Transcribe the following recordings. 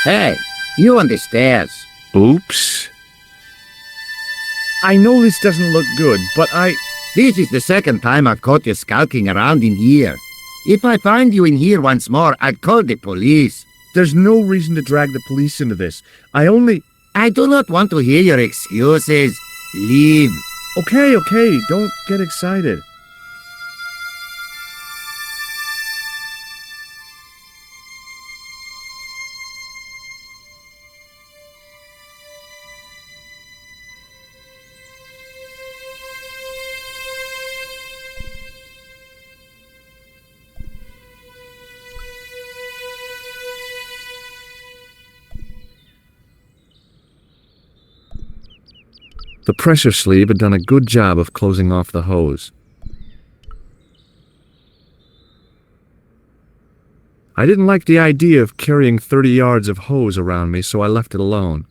Hey, you on the stairs. Oops. I know this doesn't look good, but This is the second time I've caught you skulking around in here. If I find you in here once more, I'd call the police. There's no reason to drag the police into this. I do not want to hear your excuses. Leave. Okay, don't get excited. The pressure sleeve had done a good job of closing off the hose. I didn't like the idea of carrying 30 yards of hose around me, so I left it alone.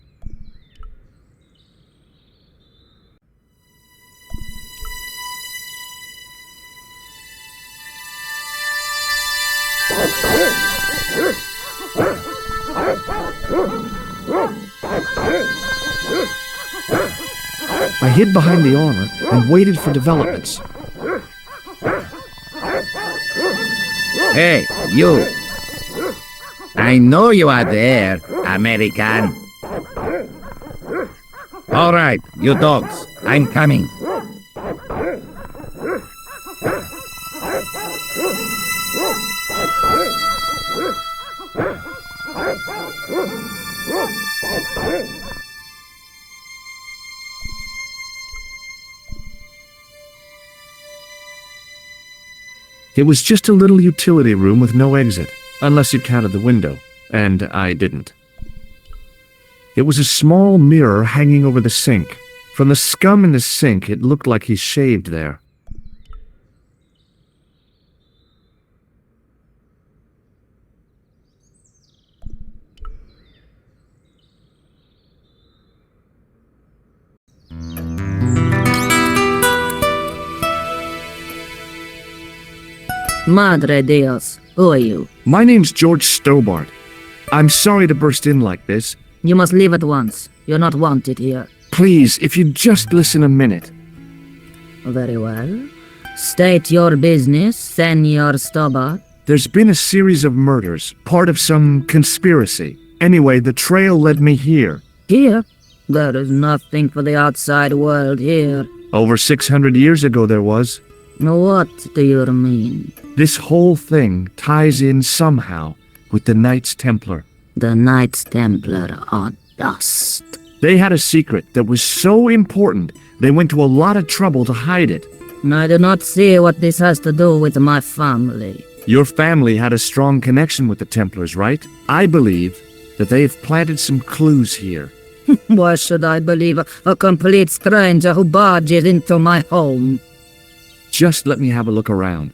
I hid behind the armor and waited for developments. Hey, you. I know you are there, American. All right, you dogs, I'm coming. It was just a little utility room with no exit, unless you counted the window, and I didn't. It was a small mirror hanging over the sink. From the scum in the sink, it looked like he shaved there. Madre Dios, who are you? My name's George Stobart. I'm sorry to burst in like this. You must leave at once. You're not wanted here. Please, if you'd just listen a minute. Very well. State your business, Senor Stobart. There's been a series of murders, part of some conspiracy. Anyway, the trail led me here. Here? There is nothing for the outside world here. Over 600 years ago there was. What do you mean? This whole thing ties in somehow with the Knights Templar. The Knights Templar are dust. They had a secret that was so important, they went to a lot of trouble to hide it. I do not see what this has to do with my family. Your family had a strong connection with the Templars, right? I believe that they've planted some clues here. Why should I believe a complete stranger who barges into my home? Just let me have a look around.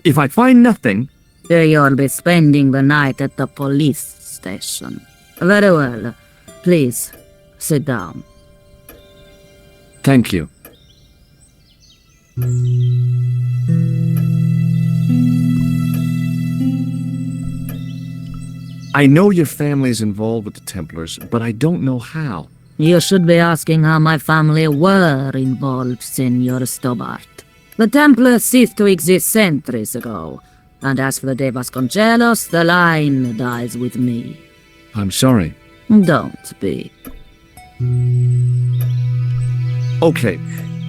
If I find nothing... You'll be spending the night at the police station. Very well. Please, sit down. Thank you. I know your family's involved with the Templars, but I don't know how. You should be asking how my family were involved, Senor Stobart. The Templars ceased to exist centuries ago, and as for the Vasconcellos, the line dies with me. I'm sorry. Don't be. Okay,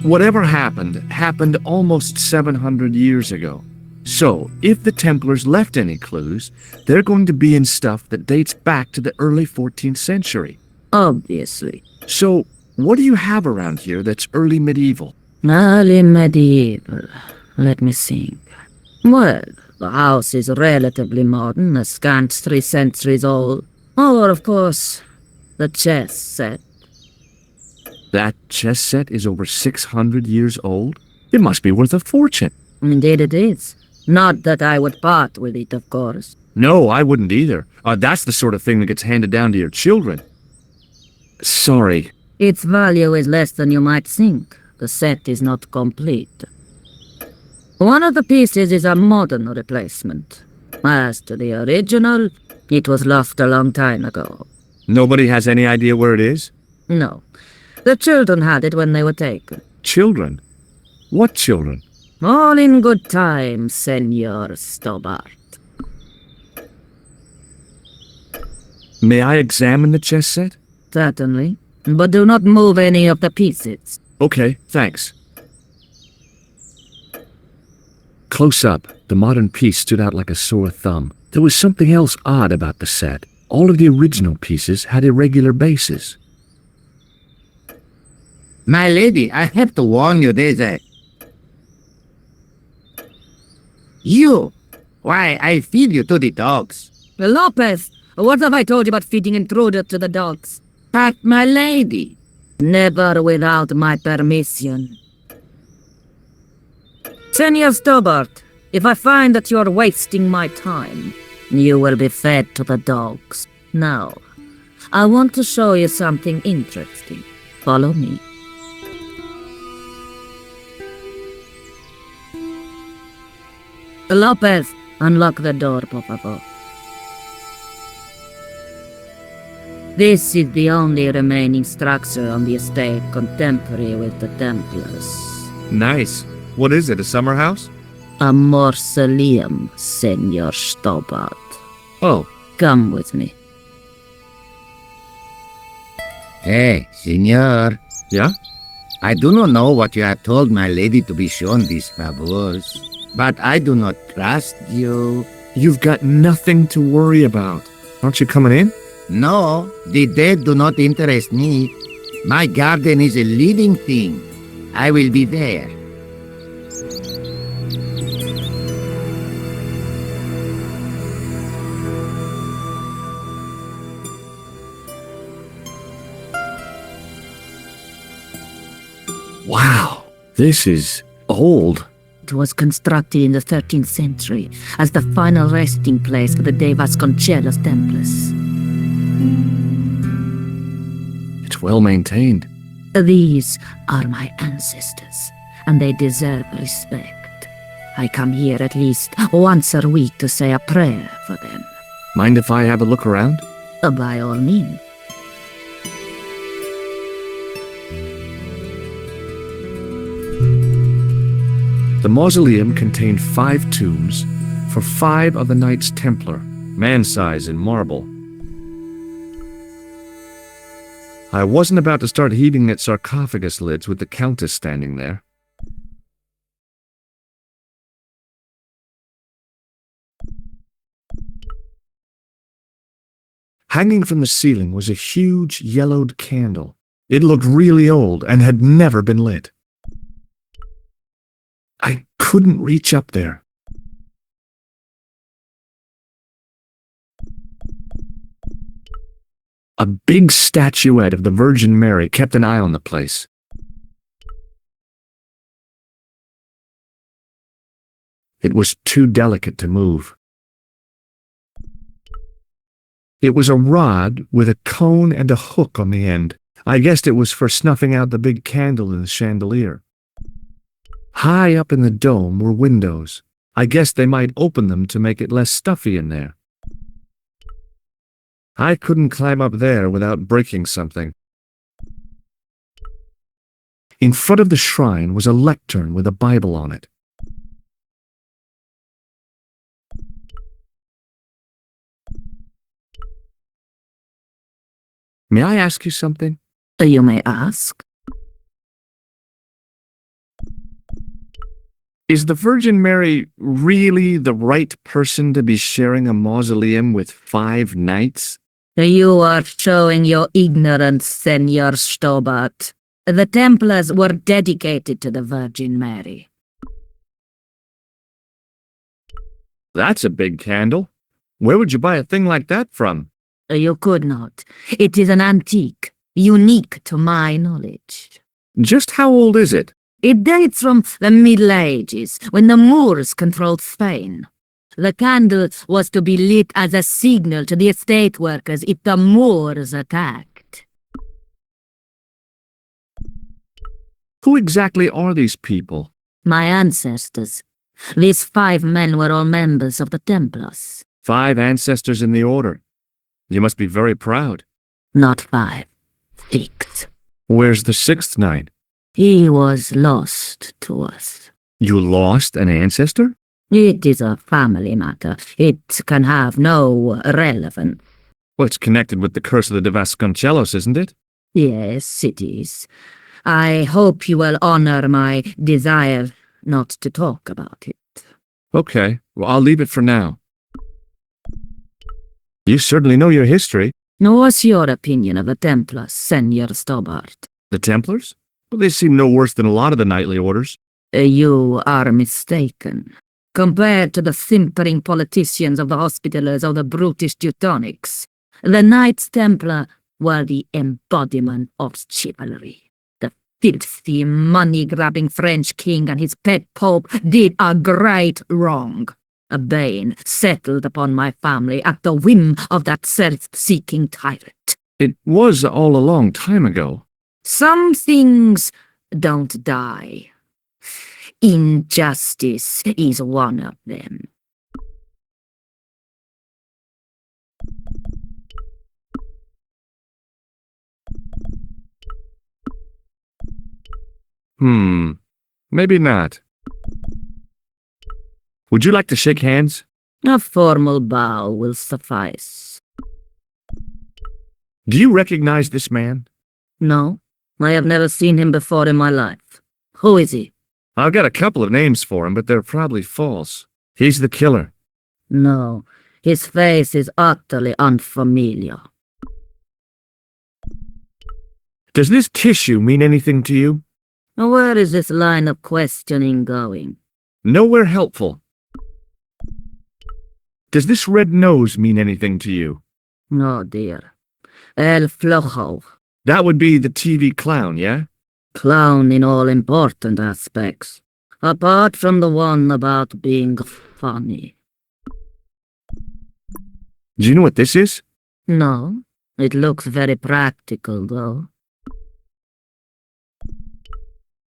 whatever happened almost 700 years ago. So, if the Templars left any clues, they're going to be in stuff that dates back to the early 14th century. Obviously. So, what do you have around here that's early medieval? Early medieval. Let me think. Well, The house is relatively modern, a scant 3 centuries old. Or, of course, the chess set. That chess set is over 600 years old? It must be worth a fortune. Indeed it is. Not that I would part with it, of course. No, I wouldn't either. That's the sort of thing that gets handed down to your children. Sorry. Its value is less than you might think. The set is not complete. One of the pieces is a modern replacement. As to the original, it was lost a long time ago. Nobody has any idea where it is? No. The children had it when they were taken. Children? What children? All in good time, Senor Stobart. May I examine the chess set? Certainly. But do not move any of the pieces. Okay, thanks. Close up, the modern piece stood out like a sore thumb. There was something else odd about the set. All of the original pieces had irregular bases. My lady, I have to warn you, there's a... You! Why, I feed you to the dogs. Lopez, what have I told you about feeding intruder to the dogs? But, my lady... Never without my permission. Senor Stobart, if I find that you're wasting my time, you will be fed to the dogs. Now, I want to show you something interesting. Follow me. Lopez, unlock the door, por favor. This is the only remaining structure on the estate contemporary with the Templars. Nice. What is it, a summer house? A mausoleum, Senor Stobart. Oh. Come with me. Hey, senor. Yeah? I do not know what you have told my lady to be shown these favors, but I do not trust you. You've got nothing to worry about. Aren't you coming in? No, the dead do not interest me. My garden is a living thing. I will be there. Wow, this is old. It was constructed in the 13th century as the final resting place for the Vasconcellos Templars. It's well maintained. These are my ancestors, and they deserve respect. I come here at least once a week to say a prayer for them. Mind if I have a look around? By all means. The mausoleum contained 5 tombs for 5 of the Knights Templar, man-size in marble. I wasn't about to start heaving at sarcophagus lids with the Countess standing there. Hanging from the ceiling was a huge yellowed candle. It looked really old and had never been lit. I couldn't reach up there. A big statuette of the Virgin Mary kept an eye on the place. It was too delicate to move. It was a rod with a cone and a hook on the end. I guessed it was for snuffing out the big candle in the chandelier. High up in the dome were windows. I guessed they might open them to make it less stuffy in there. I couldn't climb up there without breaking something. In front of the shrine was a lectern with a Bible on it. May I ask you something? You may ask. Is the Virgin Mary really the right person to be sharing a mausoleum with 5 knights? You are showing your ignorance, Senor Stobart. The Templars were dedicated to the Virgin Mary. That's a big candle. Where would you buy a thing like that from? You could not. It is an antique, unique to my knowledge. Just how old is it? It dates from the Middle Ages, when the Moors controlled Spain. The candle was to be lit as a signal to the estate workers if the Moors attacked. Who exactly are these people? My ancestors. These 5 men were all members of the Templars. 5 ancestors in the order. You must be very proud. Not 5. 6. Where's the 6th knight? He was lost to us. You lost an ancestor? It is a family matter. It can have no relevance. Well, it's connected with the curse of the Vasconcellos, isn't it? Yes, it is. I hope you will honor my desire not to talk about it. Okay, well, I'll leave it for now. You certainly know your history. What's your opinion of the Templars, Senor Stobart? The Templars? Well, they seem no worse than a lot of the knightly orders. You are mistaken. Compared to the simpering politicians of the Hospitallers or the brutish Teutonics, the Knights Templar were the embodiment of chivalry. The filthy, money-grabbing French king and his pet pope did a great wrong. A bane settled upon my family at the whim of that self-seeking tyrant. It was all a long time ago. Some things don't die. Injustice is one of them. Maybe not. Would you like to shake hands? A formal bow will suffice. Do you recognize this man? No, I have never seen him before in my life. Who is he? I've got a couple of names for him, but they're probably false. He's the killer. No, his face is utterly unfamiliar. Does this tissue mean anything to you? Where is this line of questioning going? Nowhere helpful. Does this red nose mean anything to you? Oh dear. El Flojo. That would be the TV clown, yeah? Clown in all important aspects, apart from the one about being funny. Do you know what this is? No, it looks very practical, though.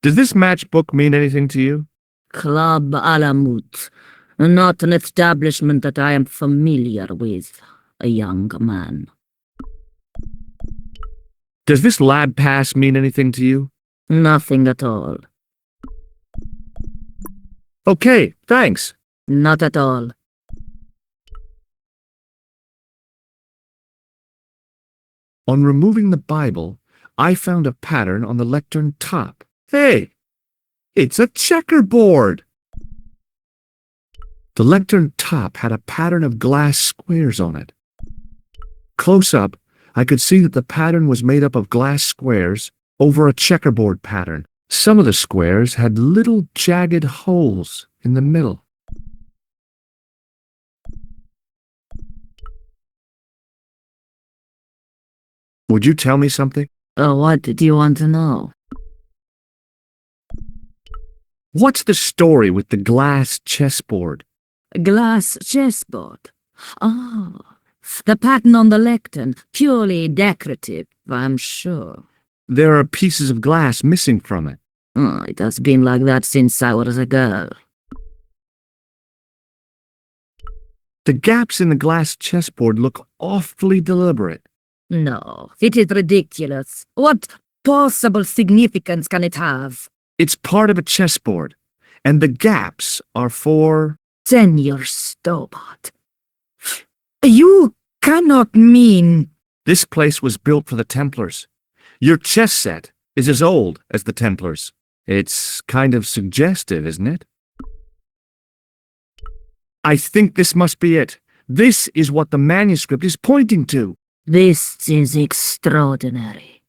Does this matchbook mean anything to you? Club Alamut, not an establishment that I am familiar with, a young man. Does this lab pass mean anything to you? Nothing at all. Okay, thanks. Not at all. On removing the Bible, I found a pattern on the lectern top. Hey, it's a checkerboard! The lectern top had a pattern of glass squares on it. Close up, I could see that the pattern was made up of glass squares over a checkerboard pattern. Some of the squares had little jagged holes in the middle. Would you tell me something? What did you want to know? What's the story with the glass chessboard? Glass chessboard. Oh, the pattern on the lectern, purely decorative, I'm sure. There are pieces of glass missing from it. Oh, it has been like that since I was a girl. The gaps in the glass chessboard look awfully deliberate. No, it is ridiculous. What possible significance can it have? It's part of a chessboard, and the gaps are for... Senor Stobart. You cannot mean... This place was built for the Templars. Your chess set is as old as the Templars. It's kind of suggestive, isn't it? I think this must be it. This is what the manuscript is pointing to. This is extraordinary.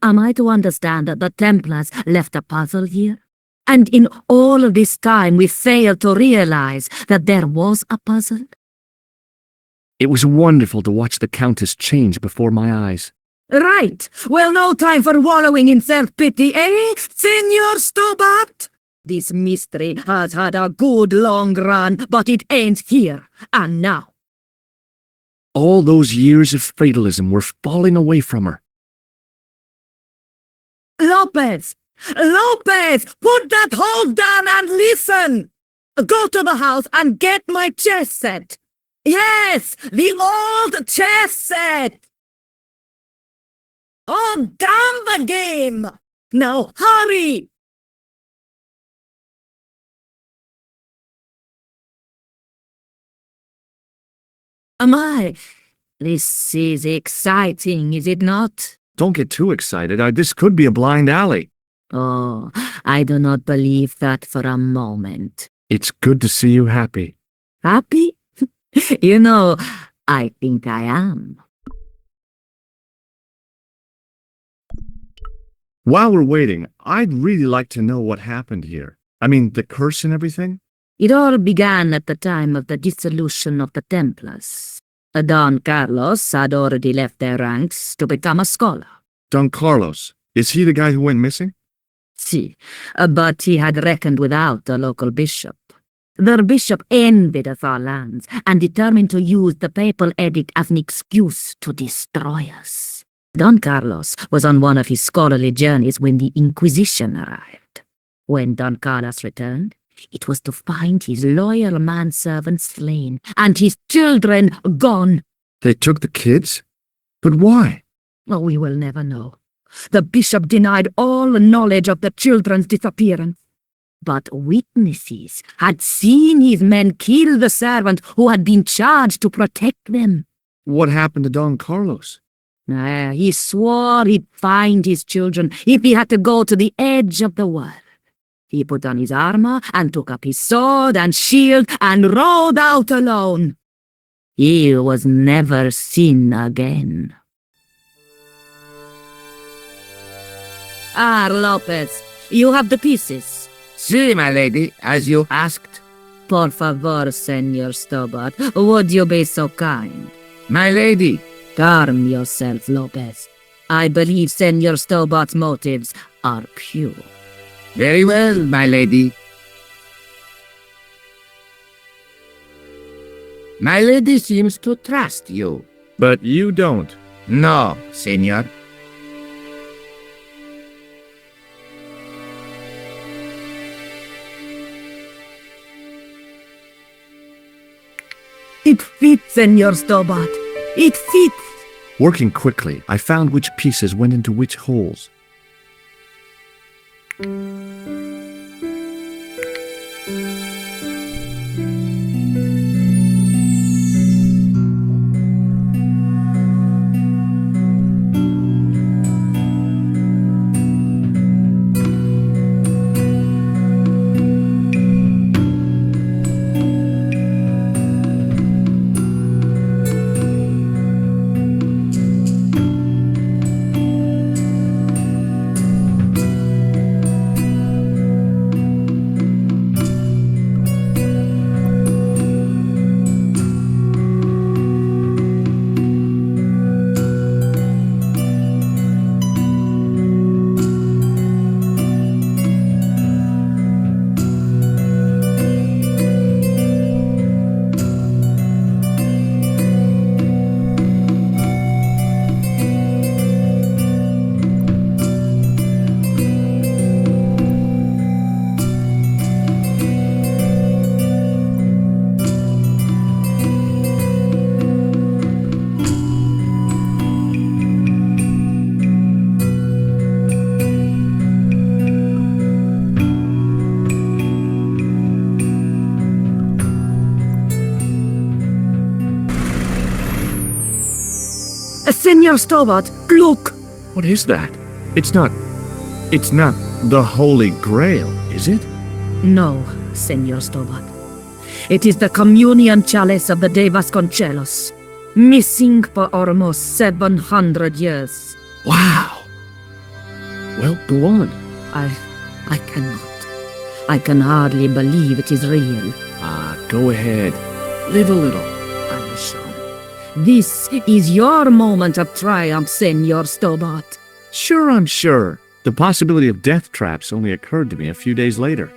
Am I to understand that the Templars left a puzzle here? And in all of this time we failed to realize that there was a puzzle? It was wonderful to watch the Countess change before my eyes. Right. Well, no time for wallowing in self-pity, eh, Senor Stobart? This mystery has had a good long run, but it ends here and now. All those years of fatalism were falling away from her. Lopez! Lopez! Put that horse down and listen! Go to the house and get my chess set. Yes, the old chess set! Oh, damn the game! Now hurry! This is exciting, is it not? Don't get too excited. This could be a blind alley. Oh, I do not believe that for a moment. It's good to see you happy. Happy? You know, I think I am. While we're waiting, I'd really like to know what happened here. I mean, the curse and everything? It all began at the time of the dissolution of the Templars. Don Carlos had already left their ranks to become a scholar. Don Carlos. Is he the guy who went missing? Si, but he had reckoned without the local bishop. The bishop envied of our lands and determined to use the papal edict as an excuse to destroy us. Don Carlos was on one of his scholarly journeys when the Inquisition arrived. When Don Carlos returned, it was to find his loyal manservant slain and his children gone. They took the kids? But why? Oh, we will never know. The bishop denied all knowledge of the children's disappearance. But witnesses had seen his men kill the servant who had been charged to protect them. What happened to Don Carlos? He swore he'd find his children if he had to go to the edge of the world. He put on his armor and took up his sword and shield and rode out alone. He was never seen again. Lopez, you have the pieces. Si, my lady, as you asked. Por favor, Senor Stobart, would you be so kind? My lady. Calm yourself, Lopez. I believe Senor Stobart's motives are pure. Very well, my lady. My lady seems to trust you. But you don't. No, senor. It fits, Senor Stobart. It fits. Working quickly, I found which pieces went into which holes. Senor Stobart, look! What is that? It's not the Holy Grail, is it? No, Senor Stobart. It is the communion chalice of the de Vasconcellos, missing for almost 700 years. Wow! Well, go on. I cannot. I can hardly believe it is real. Go ahead. Live a little. I shall. This is your moment of triumph, Senor Stobart. Sure, I'm sure. The possibility of death traps only occurred to me a few days later.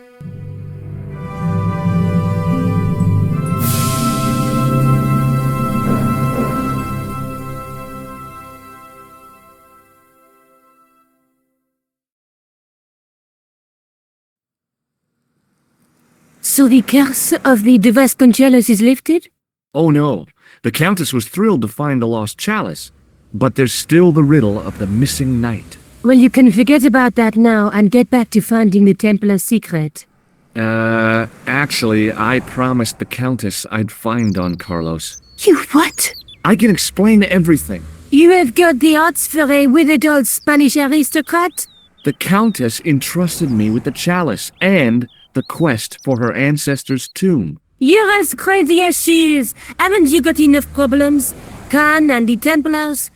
So the curse of the Vasconcellos is lifted? Oh no, the Countess was thrilled to find the lost chalice, but there's still the riddle of the missing knight. Well, you can forget about that now and get back to finding the Templars' secret. Actually, I promised the Countess I'd find Don Carlos. You what? I can explain everything. You have got the odds for a withered old Spanish aristocrat? The Countess entrusted me with the chalice and the quest for her ancestor's tomb. You're as crazy as she is. Haven't you got enough problems? Khan and the Templars?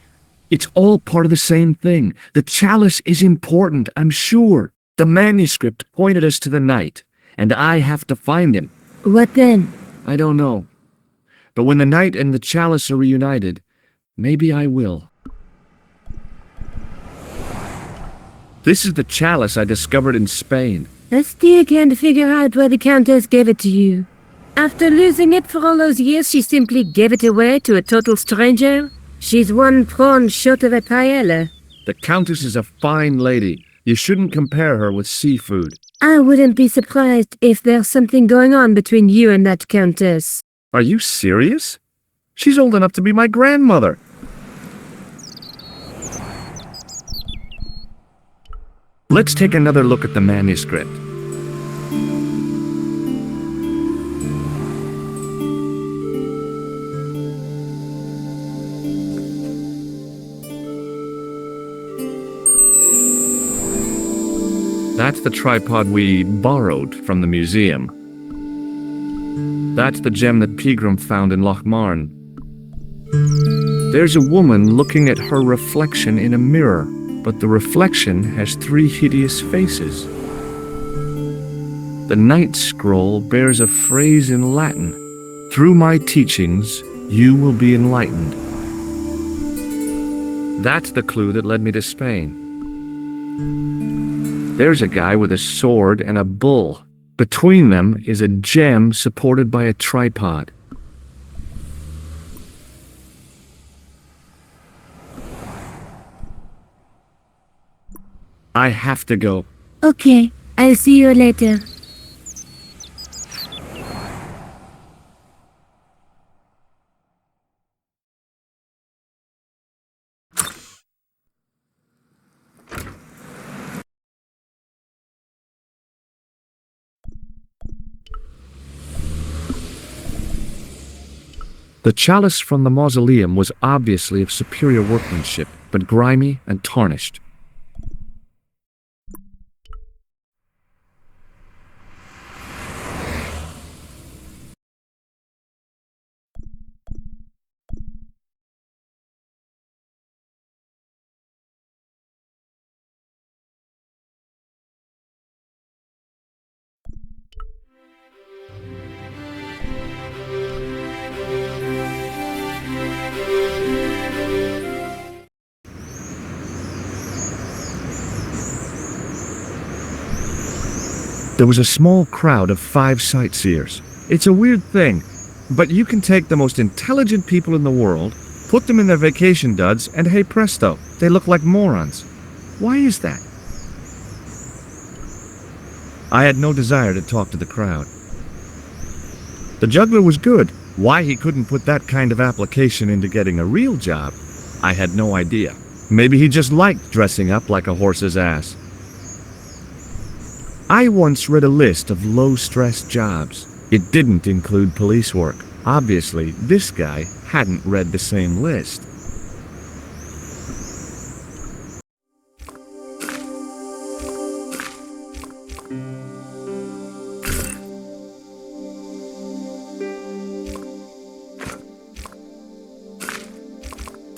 It's all part of the same thing. The chalice is important, I'm sure. The manuscript pointed us to the knight, and I have to find him. What then? I don't know. But when the knight and the chalice are reunited, maybe I will. This is the chalice I discovered in Spain. I still can't figure out why the Countess gave it to you. After losing it for all those years, she simply gave it away to a total stranger? She's one prawn short of a paella. The Countess is a fine lady. You shouldn't compare her with seafood. I wouldn't be surprised if there's something going on between you and that Countess. Are you serious? She's old enough to be my grandmother. Let's take another look at the manuscript. That's the tripod we borrowed from the museum. That's the gem that Pegram found in Lochmarn. There's a woman looking at her reflection in a mirror, but the reflection has 3 hideous faces. The Knight's Scroll bears a phrase in Latin: "Through my teachings, you will be enlightened." That's the clue that led me to Spain. There's a guy with a sword and a bull. Between them is a gem supported by a tripod. I have to go. Okay, I'll see you later. The chalice from the mausoleum was obviously of superior workmanship, but grimy and tarnished. There was a small crowd of 5 sightseers. It's a weird thing, but you can take the most intelligent people in the world, put them in their vacation duds, and hey presto, they look like morons. Why is that? I had no desire to talk to the crowd. The juggler was good. Why he couldn't put that kind of application into getting a real job, I had no idea. Maybe he just liked dressing up like a horse's ass. I once read a list of low-stress jobs. It didn't include police work. Obviously, this guy hadn't read the same list.